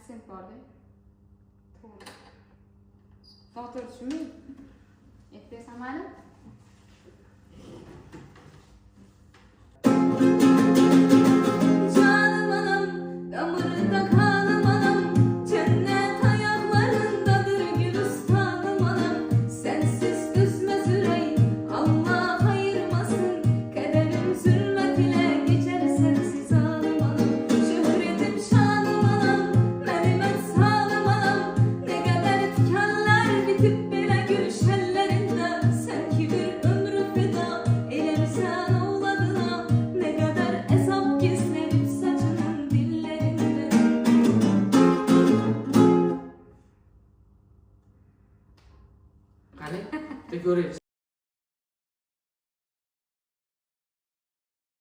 Aksent var değil. Doğru. Doktor düşünmeyin. Ettiysem hala. Canım anam, damarında kanım anam, cennet ayaklarındadır gülistanım anam. Sensiz düzmez yüreğim, Allah ayırmasın. Kaderim zulmet ile geçer sensiz anım anam. Şöhretim şanım anam, menimet sağlım anam. Ne kadar tikanlar bitip bile gülüş ellerinde. Sen ki bir ömrü feda eylersen oğladına. Ne kadar esap gizlenip saçının dillerinde. Kali, te görüyoruz.